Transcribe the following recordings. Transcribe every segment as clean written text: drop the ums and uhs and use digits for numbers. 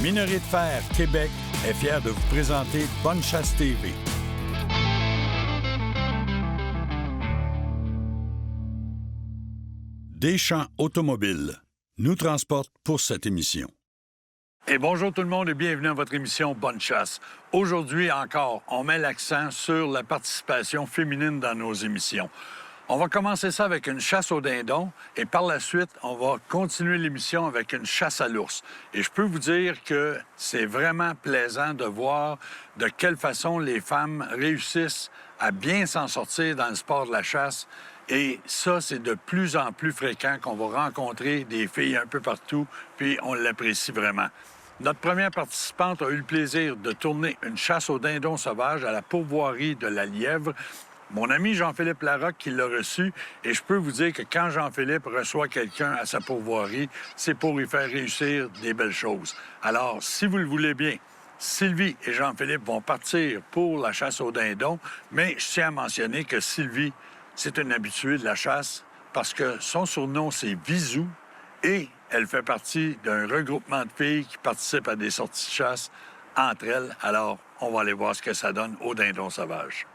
Minerai de fer Québec est fier de vous présenter Bonne Chasse TV. Deschamps Automobiles nous transporte pour cette émission. Et bonjour tout le monde et bienvenue à votre émission Bonne Chasse. Aujourd'hui encore, on met l'accent sur la participation féminine dans nos émissions. On va commencer ça avec une chasse au dindon et par la suite, on va continuer l'émission avec une chasse à l'ours. Et je peux vous dire que c'est vraiment plaisant de voir de quelle façon les femmes réussissent à bien s'en sortir dans le sport de la chasse. Et ça, c'est de plus en plus fréquent qu'on va rencontrer des filles un peu partout, puis on l'apprécie vraiment. Notre première participante a eu le plaisir de tourner une chasse au dindon sauvage à la pourvoirie de la Lièvre. Mon ami Jean-Philippe Larocque qui l'a reçu, et je peux vous dire que quand Jean-Philippe reçoit quelqu'un à sa pourvoirie, c'est pour lui faire réussir des belles choses. Alors, si vous le voulez bien, Sylvie et Jean-Philippe vont partir pour la chasse au dindon, mais je tiens à mentionner que Sylvie, c'est une habituée de la chasse parce que son surnom, c'est Visou, et elle fait partie d'un regroupement de filles qui participent à des sorties de chasse entre elles. Alors, on va aller voir ce que ça donne au dindon sauvage.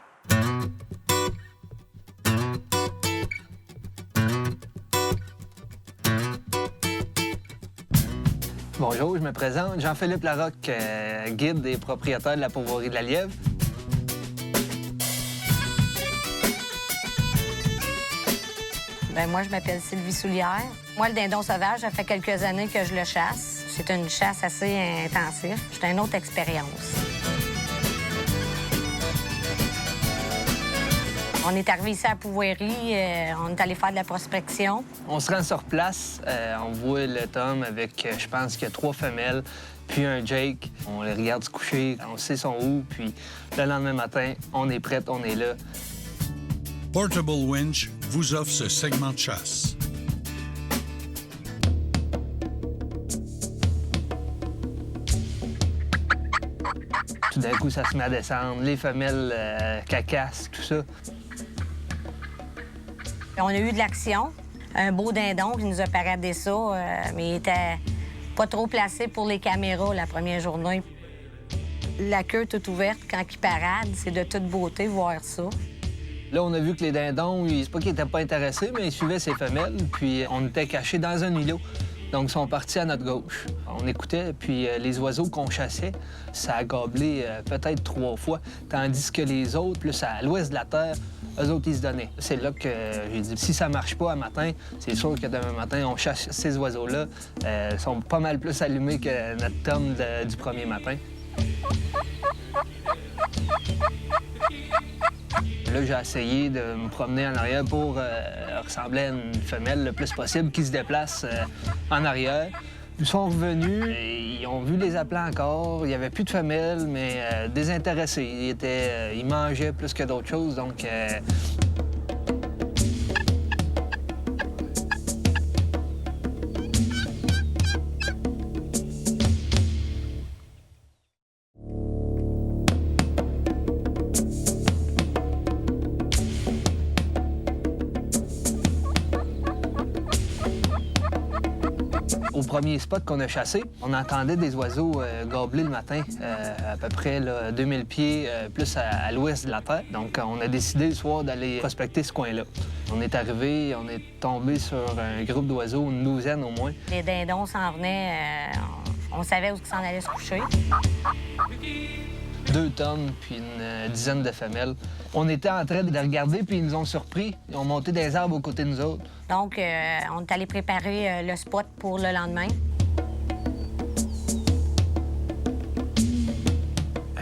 Bonjour, je me présente. Jean-Philippe Larocque, guide et propriétaire de la pourvoirie de la Lièvre. Bien, moi, je m'appelle Sylvie Soulière. Moi, le dindon sauvage, ça fait quelques années que je le chasse. C'est une chasse assez intensive. C'est une autre expérience. On est arrivé ici à la pourvoirie, on est allé faire de la prospection. On se rend sur place, on voit le Tom avec, je pense qu'il y a 3 femelles, puis un Jake. On les regarde se coucher, on sait son où, puis le lendemain matin, on est prêt, on est là. Portable Winch vous offre ce segment de chasse. Tout d'un coup, ça se met à descendre, les femelles cacassent, tout ça. On a eu de l'action. Un beau dindon qui nous a paradé ça, mais il était pas trop placé pour les caméras la première journée. La queue toute ouverte quand il parade, c'est de toute beauté voir ça. Là, on a vu que les dindons, c'est pas qu'ils étaient pas intéressés, mais ils suivaient ces femelles, puis on était cachés dans un îlot. Donc, ils sont partis à notre gauche. On écoutait, puis les oiseaux qu'on chassait, ça a goblé peut-être 3 fois, tandis que les autres, plus à l'ouest de la Terre, eux autres, ils se donnaient. C'est là que j'ai dit, si ça marche pas un matin, c'est sûr que demain matin, on chasse ces oiseaux-là. Ils sont pas mal plus allumés que notre Tom du premier matin. Là, j'ai essayé de me promener en arrière pour ressembler à une femelle le plus possible qui se déplace en arrière. Ils sont revenus, et ils ont vu les appelants encore. Il n'y avait plus de femelles, mais désintéressés. Ils mangeaient plus que d'autres choses, donc... Au premier spot qu'on a chassé, on entendait des oiseaux gobler le matin, à peu près là, 2000 pieds plus à l'ouest de la Terre. Donc, on a décidé le soir d'aller prospecter ce coin-là. On est arrivé, on est tombé sur un groupe d'oiseaux, une douzaine au moins. Les dindons s'en venaient, on savait où ils s'en allaient se coucher. 2 tonnes, puis une dizaine de femelles. On était en train de regarder, puis ils nous ont surpris. Ils ont monté des arbres aux côtés de nous autres. Donc, on est allé préparer le spot pour le lendemain.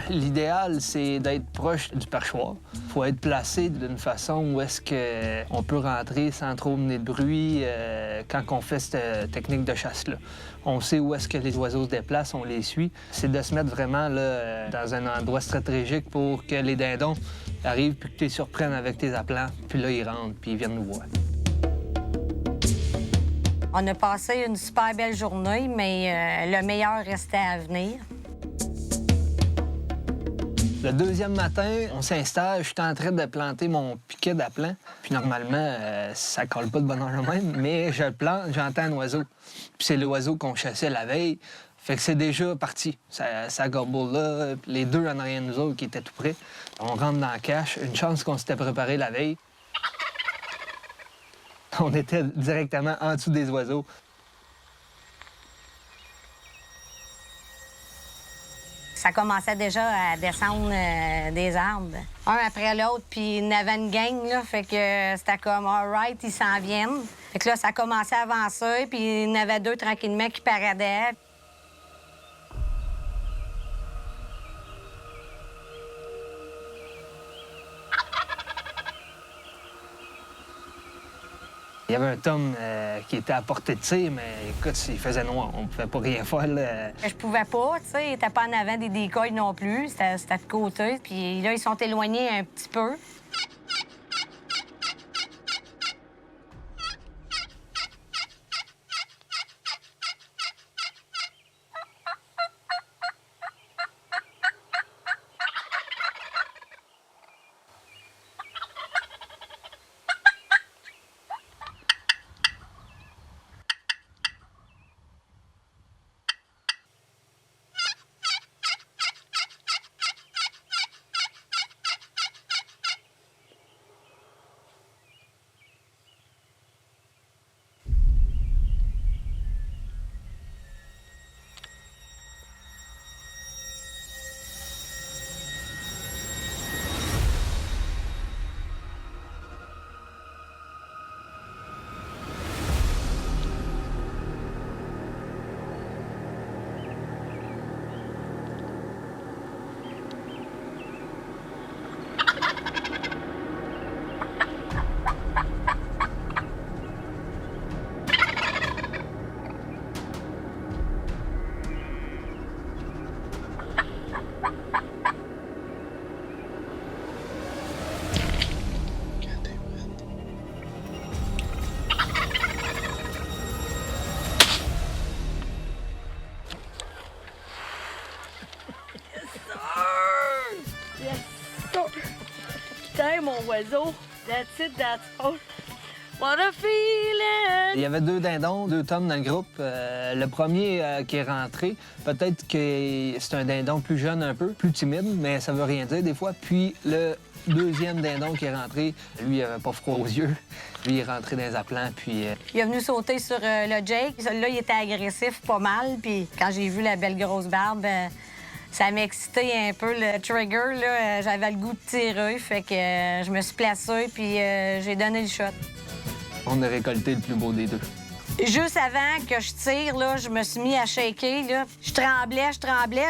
L'idéal, c'est d'être proche du perchoir. Il faut être placé d'une façon où est-ce qu'on peut rentrer sans trop mener de bruit quand on fait cette technique de chasse-là. On sait où est-ce que les oiseaux se déplacent, on les suit. C'est de se mettre vraiment là, dans un endroit stratégique pour que les dindons arrivent puis que tu les surprennes avec tes appelants. Puis là, ils rentrent puis ils viennent nous voir. On a passé une super belle journée, mais le meilleur restait à venir. Le deuxième matin, on s'installe, je suis en train de planter mon piquet d'appelant. Puis normalement, ça colle pas de bonne heure même, mais je le plante, j'entends un oiseau. Puis c'est l'oiseau qu'on chassait la veille. Fait que c'est déjà parti. Ça gobble là, les deux en arrière de nous autres qui étaient tout près. On rentre dans la cache. Une chance qu'on s'était préparé la veille. On était directement en dessous des oiseaux. Ça commençait déjà à descendre des arbres, un après l'autre, puis il y en avait une gang, là, fait que c'était comme « all right, ils s'en viennent ». Fait que là, ça commençait à avancer, puis il y en avait deux tranquillement qui paradaient. Il y avait un Tom qui était à portée de tir, mais écoute, il faisait noir. On pouvait pas rien faire, là. Je pouvais pas, tu sais, il était pas en avant des décoils non plus, c'était de côté. Puis là, ils sont éloignés un petit peu. Putain, mon oiseau. That's it, that's all. What a feeling! Il y avait deux dindons, deux tomes dans le groupe. Le premier qui est rentré, peut-être que c'est un dindon plus jeune un peu, plus timide, mais ça veut rien dire des fois. Puis le deuxième dindon qui est rentré, lui, il avait pas froid aux yeux. Lui, il est rentré dans les aplants, puis... Il est venu sauter sur le Jake. Celui-là, il était agressif pas mal. Puis quand j'ai vu la belle grosse barbe, ça m'a excité un peu le trigger. Là. J'avais le goût de tirer, fait que je me suis placée, puis j'ai donné le shot. On a récolté le plus beau des deux. Juste avant que je tire, là, je me suis mis à shaker. Là. Je tremblais.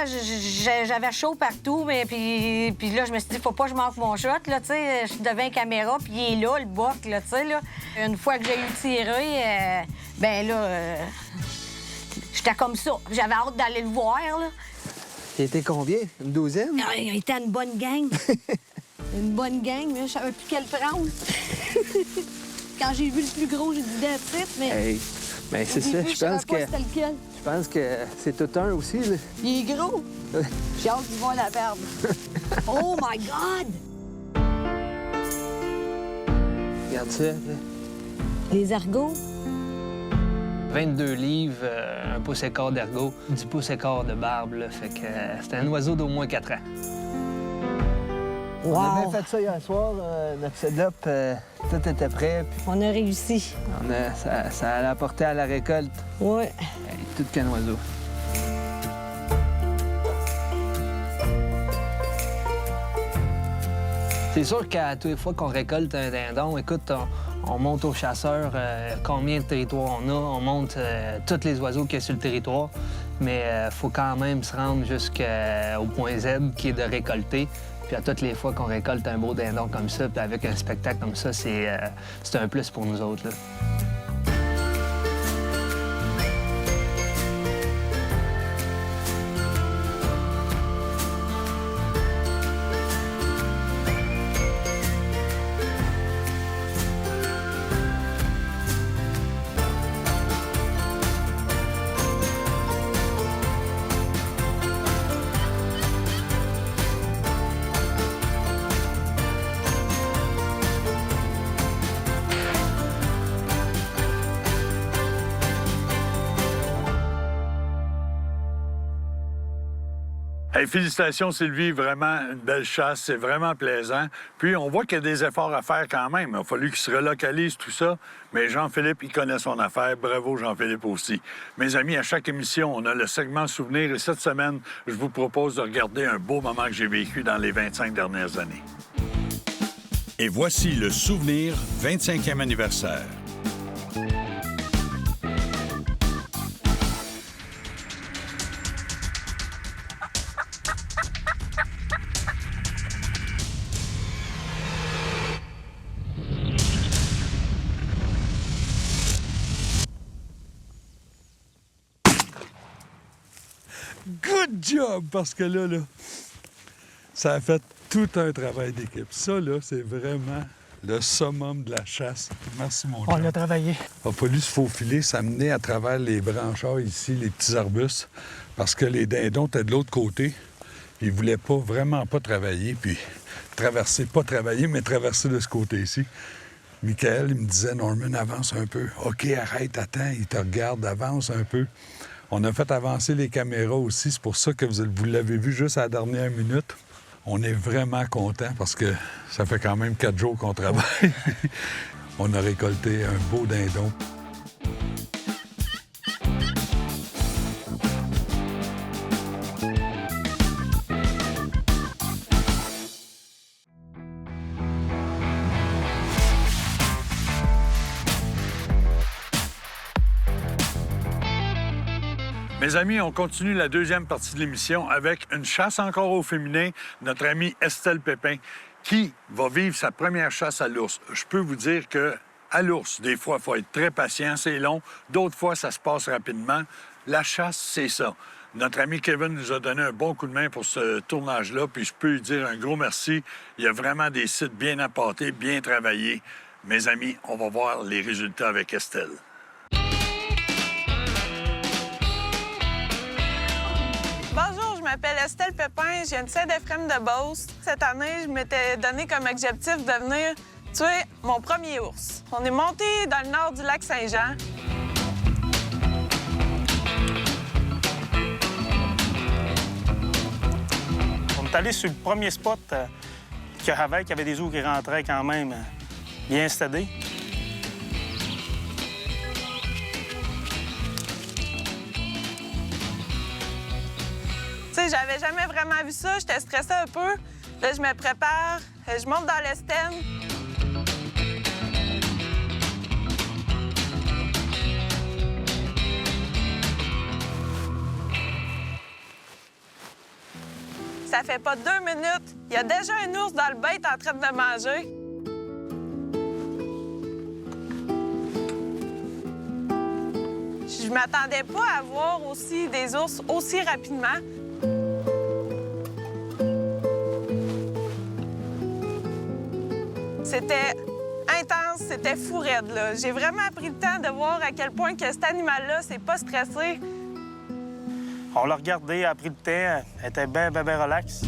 J'avais chaud partout, mais puis là, je me suis dit, faut pas que je manque mon shot. Là, tu sais, je suis devant la caméra, puis il est là, le boc. Là, tu sais, là. Une fois que j'ai eu tiré, ben là, j'étais comme ça. J'avais hâte d'aller le voir. Là. Il était combien? Une douzaine? Ah, il était une bonne gang. Une bonne gang, mais je savais plus quelle prendre. Quand j'ai vu le plus gros, j'ai dit that's it, mais... Hey, ben c'est ça, je pense que c'est tout un aussi, là. Il est gros. J'ai hâte de voir la barbe. Oh my God! Regarde ça. Là. Les ergots. 22 livres, 1 pouce et quart d'ergot, 10 pouces et quart de barbe, là. Fait que c'était un oiseau d'au moins 4 ans. Wow. On a bien fait ça hier soir, notre setup, tout était prêt. Puis On a réussi. ça allait apporter à la récolte. Oui. Tout qu'un oiseau. C'est sûr qu'à toutes les fois qu'on récolte un dindon, écoute, on monte au chasseur combien de territoires on a, on monte tous les oiseaux qu'il y a sur le territoire, mais il faut quand même se rendre jusqu'au point Z qui est de récolter. Puis à toutes les fois qu'on récolte un beau dindon comme ça, puis avec un spectacle comme ça, c'est un plus pour nous autres, là. Hey, félicitations, Sylvie. Vraiment une belle chasse. C'est vraiment plaisant. Puis, on voit qu'il y a des efforts à faire quand même. Il a fallu qu'il se relocalise, tout ça. Mais Jean-Philippe, il connaît son affaire. Bravo, Jean-Philippe aussi. Mes amis, à chaque émission, on a le segment Souvenir. Et cette semaine, je vous propose de regarder un beau moment que j'ai vécu dans les 25 dernières années. Et voici le Souvenir 25e anniversaire. Good job! Parce que là, ça a fait tout un travail d'équipe. Ça, là, c'est vraiment le summum de la chasse. Merci, mon chum. On a travaillé. Il a fallu se faufiler, s'amener à travers les branchages ici, les petits arbustes, parce que les dindons étaient de l'autre côté. Ils ne voulaient vraiment pas travailler, puis traverser, pas travailler, mais traverser de ce côté-ci. Michael, il me disait, Norman, avance un peu. OK, arrête, attends, il te regarde, avance un peu. On a fait avancer les caméras aussi. C'est pour ça que vous l'avez vu juste à la dernière minute. On est vraiment contents parce que ça fait quand même 4 jours qu'on travaille. On a récolté un beau dindon. Mes amis, on continue la deuxième partie de l'émission avec une chasse encore au féminin, notre amie Estelle Pépin, qui va vivre sa première chasse à l'ours. Je peux vous dire que à l'ours, des fois, il faut être très patient, c'est long. D'autres fois, ça se passe rapidement. La chasse, c'est ça. Notre ami Kevin nous a donné un bon coup de main pour ce tournage-là, puis je peux lui dire un gros merci. Il y a vraiment des sites bien appâtés, bien travaillés. Mes amis, on va voir les résultats avec Estelle. Bonjour, je m'appelle Estelle Pépin, je viens de Saint-Ephraim-de-Beauce. Cette année, je m'étais donné comme objectif de venir tuer mon premier ours. On est monté dans le nord du lac Saint-Jean. On est allé sur le premier spot qu'il y avait des ours qui rentraient quand même bien stédés. J'avais jamais vraiment vu ça, j'étais stressée un peu. Là, je me prépare, je monte dans le stand. Ça fait pas 2 minutes, il y a déjà un ours dans le bait en train de manger. Je m'attendais pas à voir aussi des ours aussi rapidement. C'était intense, c'était fou raide, là. J'ai vraiment pris le temps de voir à quel point que cet animal-là s'est pas stressé. On l'a regardé, elle a pris le temps, elle était bien relax.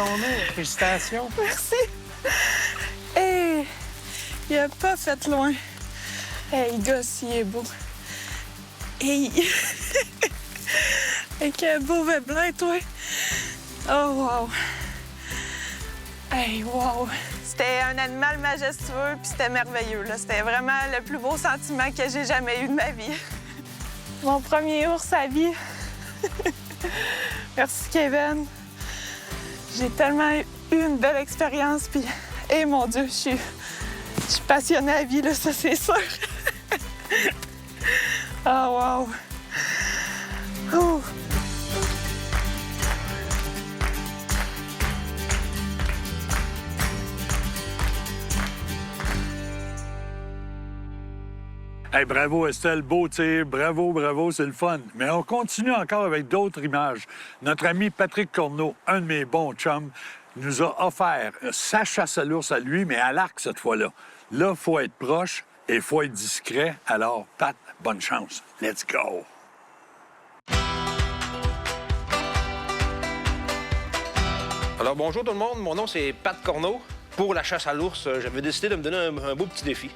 ton nom. Félicitations. Merci. Hey, il a pas fait loin. Hey, gosse, il est beau. Hey. Hey, quel beau blanc, toi. Oh, wow. Hey, wow. C'était un animal majestueux, puis c'était merveilleux. C'était vraiment le plus beau sentiment que j'ai jamais eu de ma vie. Mon premier ours à vie. Merci, Kevin. J'ai tellement eu une belle expérience, puis, eh mon Dieu, je suis passionnée à vie, là, ça, c'est sûr. Oh, wow. Ouh. Hey, bravo Estelle, beau tir, bravo, c'est le fun. Mais on continue encore avec d'autres images. Notre ami Patrick Corneau, un de mes bons chums, nous a offert sa chasse à l'ours à lui, mais à l'arc cette fois-là. Là, il faut être proche et il faut être discret. Alors, Pat, bonne chance. Let's go! Alors, bonjour tout le monde. Mon nom, c'est Pat Corneau. Pour la chasse à l'ours, j'avais décidé de me donner un beau petit défi.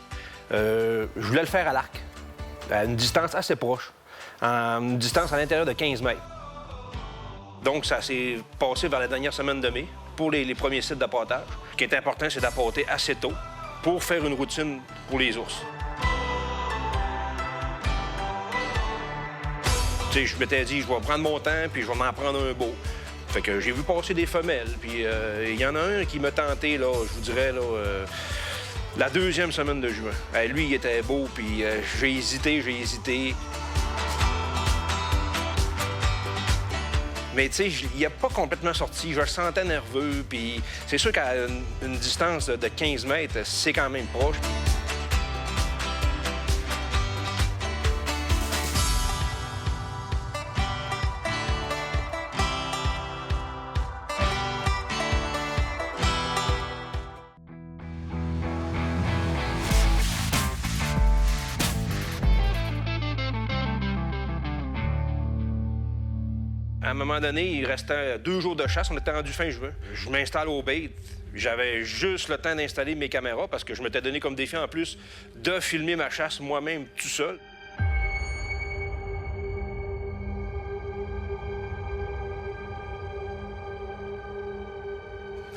Je voulais le faire à l'arc, à une distance assez proche, une distance à l'intérieur de 15 mètres. Donc, ça s'est passé vers la dernière semaine de mai pour les premiers sites d'apportage. Ce qui est important, c'est d'apporter assez tôt pour faire une routine pour les ours. Tu sais, je m'étais dit, je vais prendre mon temps, puis je vais m'en prendre un beau. Fait que j'ai vu passer des femelles, puis il y en a un qui m'a tenté, là, je vous dirais, là, la deuxième semaine de juin. Lui, il était beau, puis j'ai hésité. Mais tu sais, il n'a pas complètement sorti. Je le sentais nerveux, puis c'est sûr qu'à une distance de 15 mètres, c'est quand même proche. À un moment donné, il restait 2 jours de chasse. On était rendu fin juin. Je m'installe au bait. J'avais juste le temps d'installer mes caméras parce que je m'étais donné comme défi en plus de filmer ma chasse moi-même tout seul.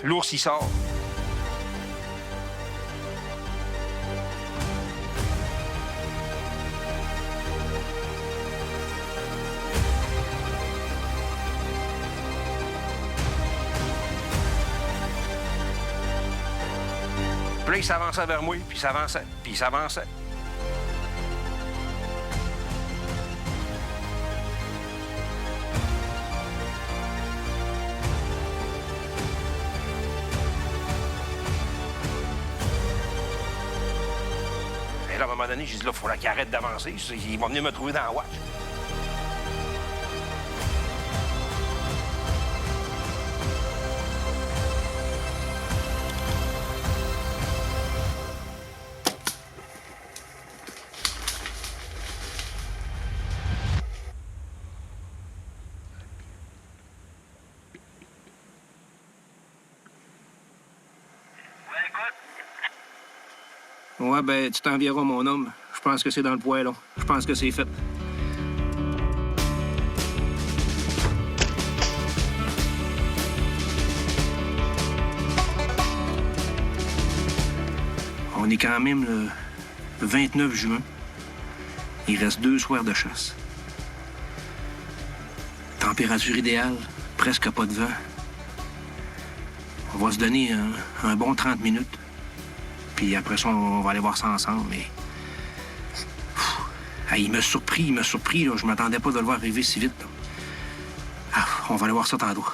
L'ours, il sort. Puis là, il s'avançait vers moi, puis il s'avançait. Et là, à un moment donné, j'ai dit, là, il faudra qu'il arrête d'avancer. Il va venir me trouver dans la watch. Ouais, ben, tu t'enverras, mon homme. Je pense que c'est dans le poêlon. Je pense que c'est fait. On est quand même le 29 juin. Il reste 2 soirs de chasse. Température idéale, presque pas de vent. On va se donner un bon 30 minutes. Puis après ça, on va aller voir ça ensemble, mais... il m'a surpris, là. Je m'attendais pas de le voir arriver si vite, là. On va aller voir ça tantôt.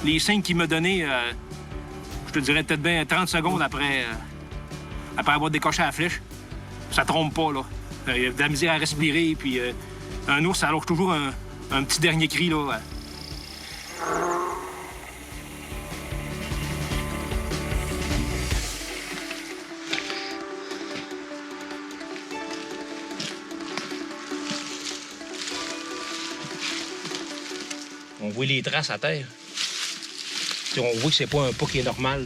Les signes qu'il m'a donnés, je te dirais peut-être bien 30 secondes après avoir décoché la flèche. Ça trompe pas, là. Il y a de la misère à respirer, puis... un ours, ça allonge toujours un petit dernier cri, là. On voit les traces à terre. Puis on voit que c'est pas un pas qui est normal.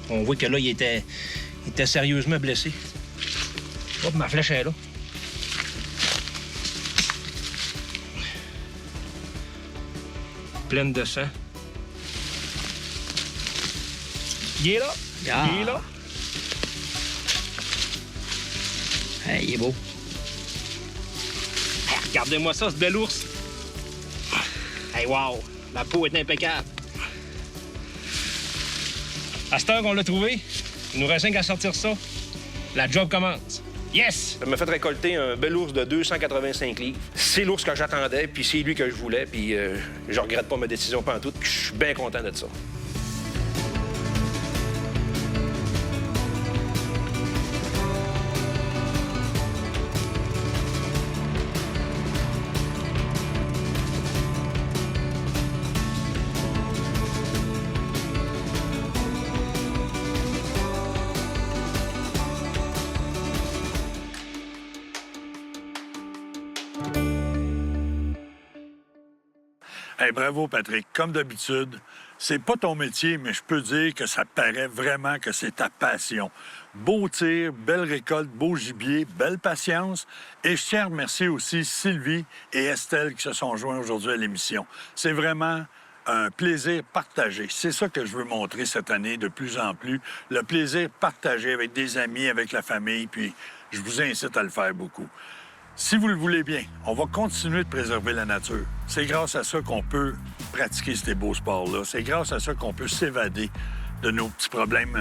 On voit que là, il était sérieusement blessé. Hop, ma flèche est là. Pleine de sang. Il est là. Ah. Il est là. Hey, il est beau. Hey, regardez-moi ça, ce bel ours. Hey, wow! La peau est impeccable. À cette heure qu'on l'a trouvé, il nous reste rien qu'à sortir ça. La job commence. Yes! Ça m'a fait récolter un bel ours de 285 livres. C'est l'ours que j'attendais, puis c'est lui que je voulais, puis je regrette pas ma décision pantoute, puis je suis bien content de ça. Hey, bravo, Patrick. Comme d'habitude, c'est pas ton métier, mais je peux dire que ça paraît vraiment que c'est ta passion. Beau tir, belle récolte, beau gibier, belle patience. Et je tiens à remercier aussi Sylvie et Estelle qui se sont joints aujourd'hui à l'émission. C'est vraiment un plaisir partagé. C'est ça que je veux montrer cette année de plus en plus. Le plaisir partagé avec des amis, avec la famille, puis je vous incite à le faire beaucoup. Si vous le voulez bien, on va continuer de préserver la nature. C'est grâce à ça qu'on peut pratiquer ces beaux sports-là. C'est grâce à ça qu'on peut s'évader de nos petits problèmes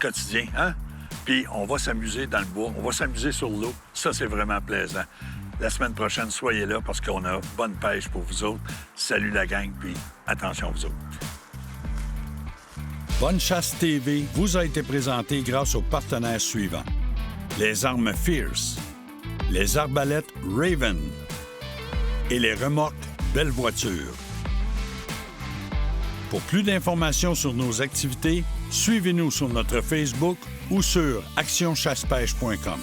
quotidiens, hein? Puis on va s'amuser dans le bois, on va s'amuser sur l'eau. Ça, c'est vraiment plaisant. La semaine prochaine, soyez là parce qu'on a bonne pêche pour vous autres. Salut la gang, puis attention vous autres. Bonne Chasse TV vous a été présenté grâce aux partenaires suivants. Les armes Fierce, les arbalètes Raven et les remorques Belle Voiture. Pour plus d'informations sur nos activités, suivez-nous sur notre Facebook ou sur actionchassepêche.com.